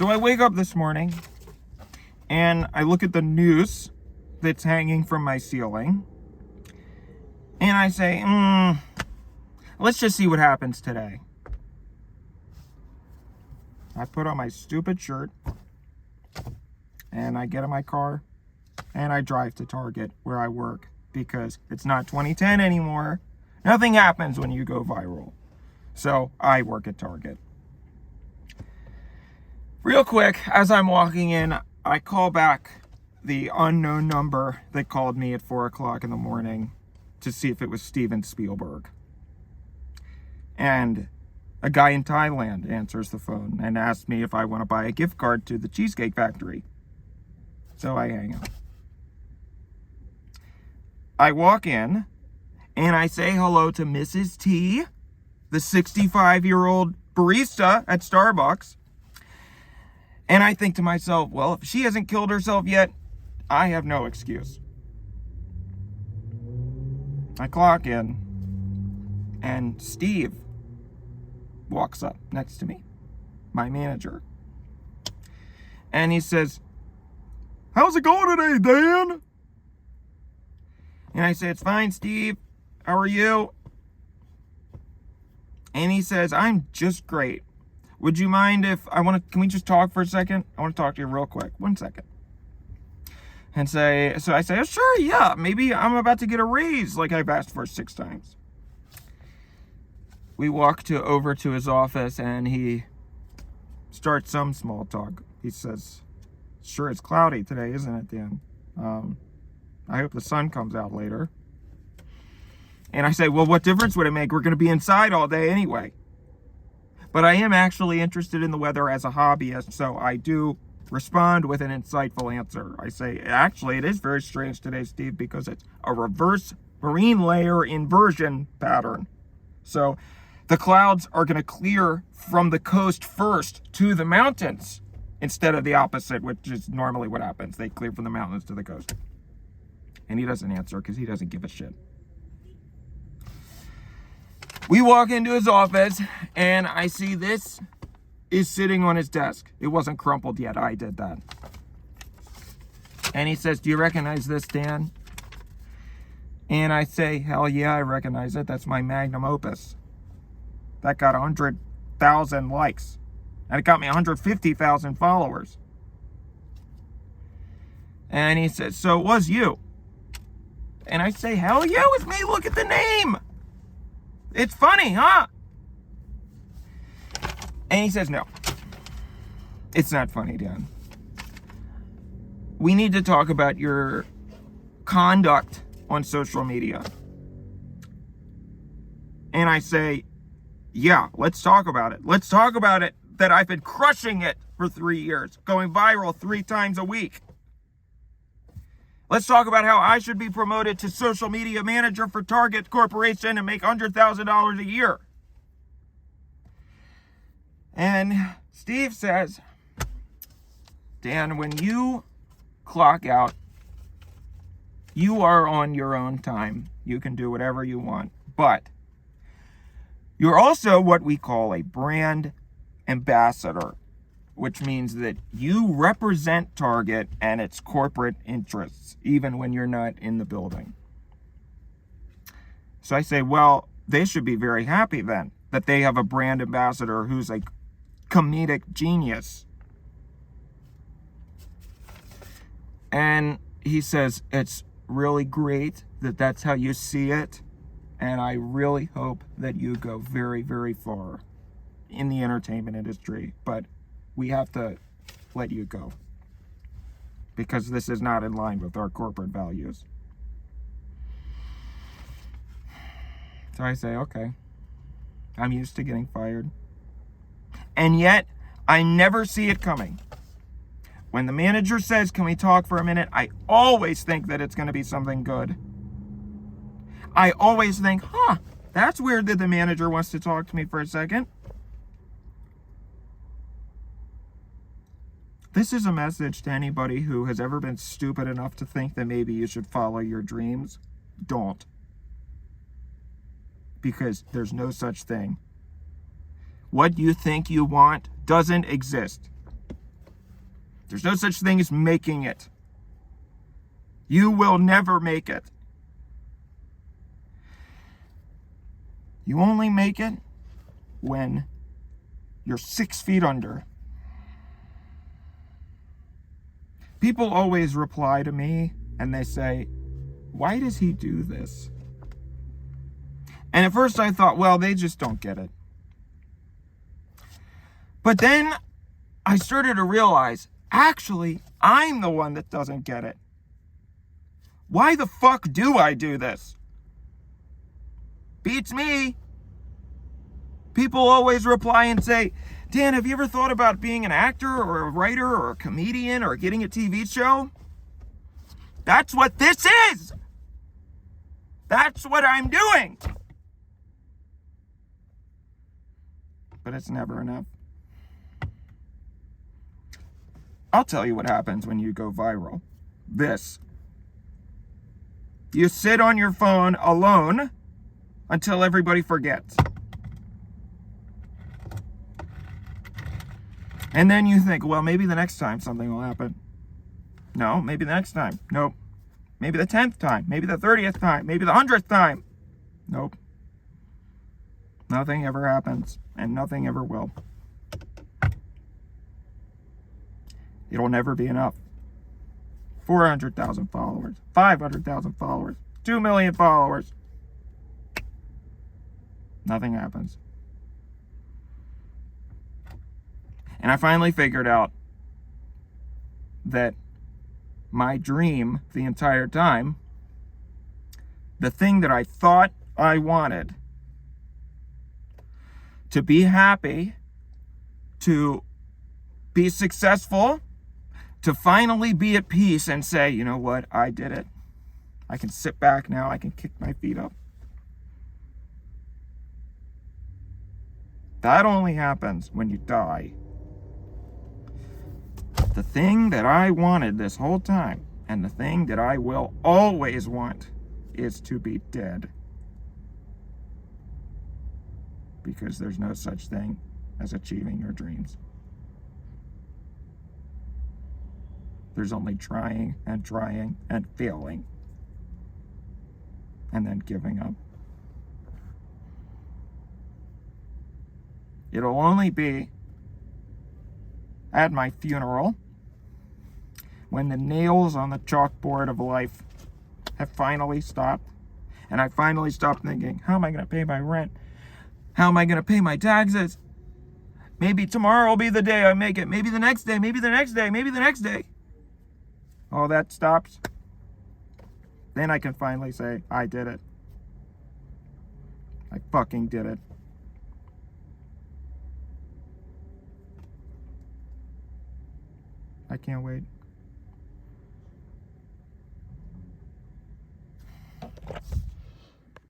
So I wake up this morning and I look at the noose that's hanging from my ceiling. And I say, let's just see what happens today. I put on my stupid shirt and I get in my car and I drive to Target where I work because it's not 2010 anymore. Nothing happens when you go viral. So I work at Target. Real quick, as I'm walking in, I call back the unknown number that called me at 4 o'clock in the morning to see if it was Steven Spielberg. And a guy in Thailand answers the phone and asks me if I want to buy a gift card to the Cheesecake Factory. So I hang up. I walk in and I say hello to Mrs. T, the 65-year-old barista at Starbucks. And I think to myself, well, if she hasn't killed herself yet, I have no excuse. I clock in, and Steve walks up next to me, my manager. And he says, "How's it going today, Dan?" And I say, "It's fine, Steve. How are you?" And he says, "I'm just great. Would you mind if can we just talk for a second? I want to talk to you real quick. 1 second." And so I say, "Oh, sure, yeah, maybe I'm about to get a raise like I've asked for 6 times. We walk over to his office and he starts some small talk. He says, "Sure, it's cloudy today, isn't it, Dan? I hope the sun comes out later." And I say, "Well, what difference would it make? We're going to be inside all day anyway." But I am actually interested in the weather as a hobbyist, so I do respond with an insightful answer. I say, "Actually, it is very strange today, Steve, because it's a reverse marine layer inversion pattern. So the clouds are going to clear from the coast first to the mountains instead of the opposite, which is normally what happens. They clear from the mountains to the coast." And he doesn't answer because he doesn't give a shit. We walk into his office and I see this is sitting on his desk. It wasn't crumpled yet. I did that. And he says, "Do you recognize this, Dan?" And I say, "Hell yeah, I recognize it. That's my magnum opus. That got 100,000 likes. And it got me 150,000 followers." And he says, "So it was you?" And I say, "Hell yeah, it was me. Look at the name. It's funny, huh?" And he says, "No, it's not funny, Dan. We need to talk about your conduct on social media." And I say, "Yeah, let's talk about it. Let's talk about it that I've been crushing it for 3 years, going viral 3 times a week. Let's talk about how I should be promoted to social media manager for Target Corporation and make $100,000 a year." And Steve says, "Dan, when you clock out, you are on your own time. You can do whatever you want. But you're also what we call a brand ambassador, which means that you represent Target and its corporate interests, even when you're not in the building." So I say, well, they should be very happy then that they have a brand ambassador who's a comedic genius. And he says, "It's really great that that's how you see it. And I really hope that you go very, very far in the entertainment industry. But we have to let you go because this is not in line with our corporate values." So I say, okay, I'm used to getting fired. And yet, I never see it coming. When the manager says, "Can we talk for a minute?" I always think that it's going to be something good. I always think, that's weird that the manager wants to talk to me for a second. This is a message to anybody who has ever been stupid enough to think that maybe you should follow your dreams. Don't. Because there's no such thing. What you think you want doesn't exist. There's no such thing as making it. You will never make it. You only make it when you're 6 feet under. People always reply to me and they say, why does he do this? And at first I thought, well, they just don't get it. But then I started to realize, actually, I'm the one that doesn't get it. Why the fuck do I do this? Beats me. People always reply and say, Dan, have you ever thought about being an actor or a writer or a comedian or getting a TV show? That's what this is. That's what I'm doing. But it's never enough. I'll tell you what happens when you go viral. This. You sit on your phone alone until everybody forgets. And then you think, well, maybe the next time something will happen. No, maybe the next time. Nope. Maybe the 10th time. Maybe the 30th time. Maybe the 100th time. Nope. Nothing ever happens, and nothing ever will. It'll never be enough. 400,000 followers, 500,000 followers, 2 million followers. Nothing happens. And I finally figured out that my dream the entire time, the thing that I thought I wanted, to be happy, to be successful, to finally be at peace and say, you know what, I did it. I can sit back now, I can kick my feet up. That only happens when you die. The thing that I wanted this whole time, and the thing that I will always want, is to be dead. Because there's no such thing as achieving your dreams. There's only trying and failing, and then giving up. It'll only be at my funeral, when the nails on the chalkboard of life have finally stopped, and I finally stopped thinking, how am I going to pay my rent? How am I going to pay my taxes? Maybe tomorrow will be the day I make it. Maybe the next day, maybe the next day, maybe the next day. All that stops. Then I can finally say, I did it. I fucking did it. I can't wait.